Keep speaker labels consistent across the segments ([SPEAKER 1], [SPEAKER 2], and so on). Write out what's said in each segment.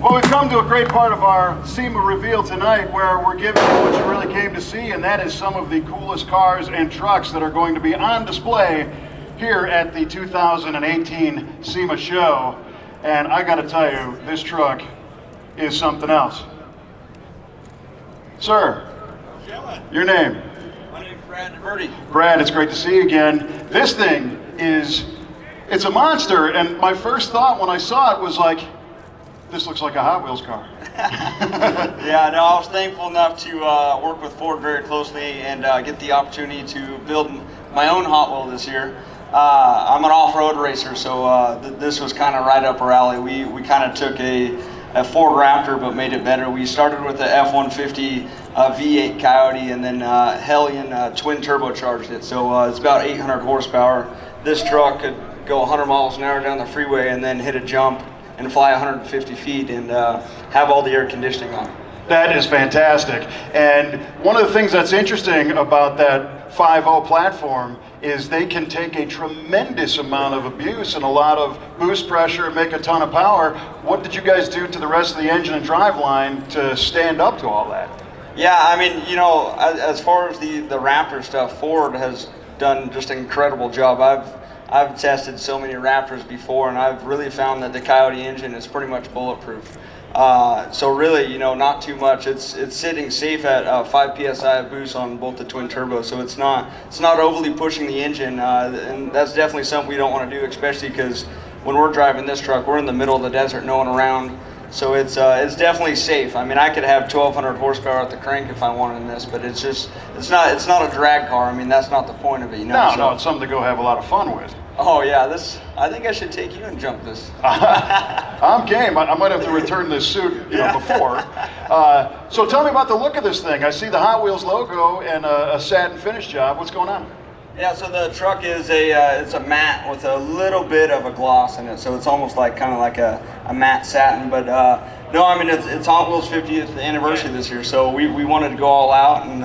[SPEAKER 1] Well, we've come to a great part of our SEMA reveal tonight where we're giving you what you really came to see, and that is some of the coolest cars and trucks that are going to be on display here at the 2018 SEMA show. And I gotta tell you, this truck is something else. Sir, your name?
[SPEAKER 2] My name's Brad DeVerde.
[SPEAKER 1] Brad, it's great to see you again. This thing it's a monster, and my first thought when I saw it was like, this looks like a Hot Wheels car.
[SPEAKER 2] Yeah, no, I was thankful enough to work with Ford very closely and get the opportunity to build my own Hot Wheel this year. I'm an off-road racer, so this was kind of right up our alley. We kind of took a Ford Raptor but made it better. We started with the F150 V8 Coyote and then Hellion twin turbocharged it. So it's about 800 horsepower. This truck could go 100 miles an hour down the freeway and then hit a jump and fly 150 feet and have all the air conditioning on.
[SPEAKER 1] That is fantastic. And one of the things that's interesting about that 5.0 platform is they can take a tremendous amount of abuse and a lot of boost pressure and make a ton of power. What did you guys do to the rest of the engine and driveline to stand up to all that?
[SPEAKER 2] Yeah, I mean, you know, as far as the Raptor stuff, Ford has done just an incredible job. I've tested so many Raptors before, and I've really found that the Coyote engine is pretty much bulletproof. So really, you know, not too much. It's sitting safe at 5 psi of boost on both the twin turbos, so it's not overly pushing the engine, and that's definitely something we don't want to do, especially because when we're driving this truck, we're in the middle of the desert, no one around. So it's definitely safe. I mean, I could have 1,200 horsepower at the crank if I wanted in this, but it's not a drag car. I mean, that's not the point of it, you know.
[SPEAKER 1] No, it's something to go have a lot of fun with.
[SPEAKER 2] Oh yeah, I think I should take you and jump this.
[SPEAKER 1] I'm game. I might have to return this suit, before. So tell me about the look of this thing. I see the Hot Wheels logo and a satin finish job. What's going on?
[SPEAKER 2] Yeah, so the truck is it's a matte with a little bit of a gloss in it, so it's almost like kind of like a matte satin. But no, I mean it's Hot Wheels 50th anniversary this year, so we wanted to go all out. And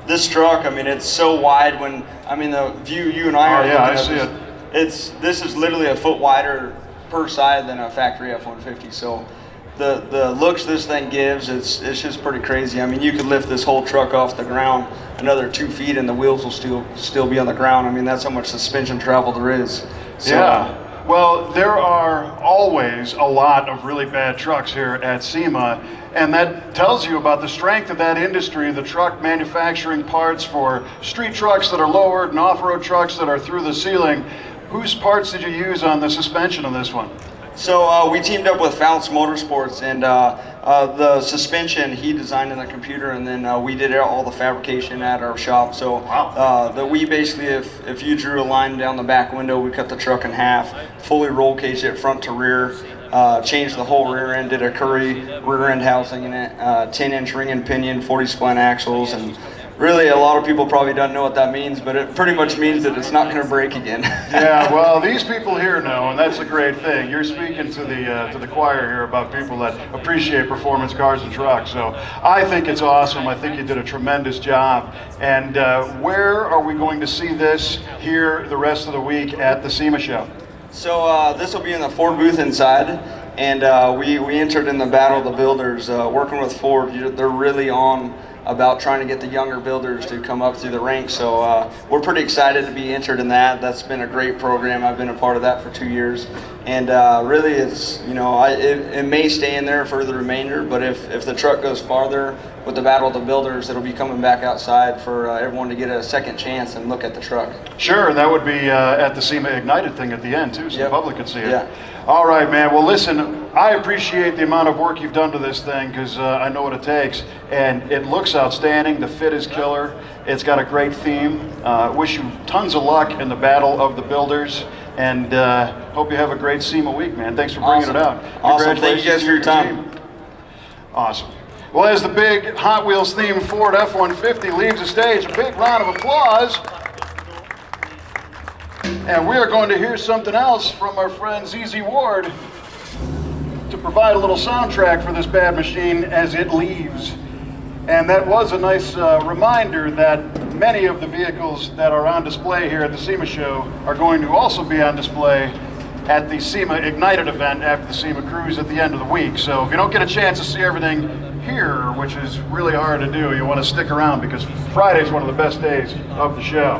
[SPEAKER 2] this truck, I mean, it's so wide. The view you and I are
[SPEAKER 1] looking
[SPEAKER 2] at,
[SPEAKER 1] I see it.
[SPEAKER 2] This is literally a foot wider per side than a factory F-150. So the looks this thing gives, it's just pretty crazy. I mean, you could lift this whole truck off the ground another 2 feet and the wheels will still be on the ground. I mean, that's how much suspension travel there is. So,
[SPEAKER 1] yeah. Well, there are always a lot of really bad trucks here at SEMA, and that tells you about the strength of that industry, the truck manufacturing parts for street trucks that are lowered and off-road trucks that are through the ceiling. Whose parts did you use on the suspension of this one?
[SPEAKER 2] So we teamed up with Founts Motorsports, and the suspension he designed in the computer, and then we did all the fabrication at our shop. So wow. We basically, if you drew a line down the back window, we cut the truck in half, fully roll caged it front to rear, changed the whole rear end, did a Curry rear end housing in it, 10-inch ring and pinion, 40 spline axles, and really, a lot of people probably don't know what that means, but it pretty much means that it's not going to break again.
[SPEAKER 1] Yeah, well, these people here know, and that's a great thing. You're speaking to the choir here about people that appreciate performance cars and trucks. So I think it's awesome. I think you did a tremendous job. And where are we going to see this here the rest of the week at the SEMA show?
[SPEAKER 2] So this will be in the Ford booth inside. And we entered in the Battle of the Builders, working with Ford. They're really on about trying to get the younger builders to come up through the ranks. So we're pretty excited to be entered in that. That's been a great program. I've been a part of that for 2 years. And really it's, it may stay in there for the remainder, but if the truck goes farther with the Battle of the Builders, it'll be coming back outside for everyone to get a second chance and look at the truck.
[SPEAKER 1] Sure, and that would be at the SEMA Ignited thing at the end too, so
[SPEAKER 2] yep.
[SPEAKER 1] The public could see it.
[SPEAKER 2] Yeah.
[SPEAKER 1] All right, man. Well, listen, I appreciate the amount of work you've done to this thing because I know what it takes, and it looks outstanding. The fit is killer. It's got a great theme. Wish you tons of luck in the Battle of the Builders, and hope you have a great SEMA week, man. Thanks for bringing it out.
[SPEAKER 2] Awesome. Thank you guys for your time.
[SPEAKER 1] Awesome. Well, as the big Hot Wheels themed Ford F-150 leaves the stage, a big round of applause. And we are going to hear something else from our friend ZZ Ward to provide a little soundtrack for this bad machine as it leaves. And that was a nice reminder that many of the vehicles that are on display here at the SEMA show are going to also be on display at the SEMA Ignited event after the SEMA Cruise at the end of the week. So if you don't get a chance to see everything here, which is really hard to do, you want to stick around because Friday is one of the best days of the show.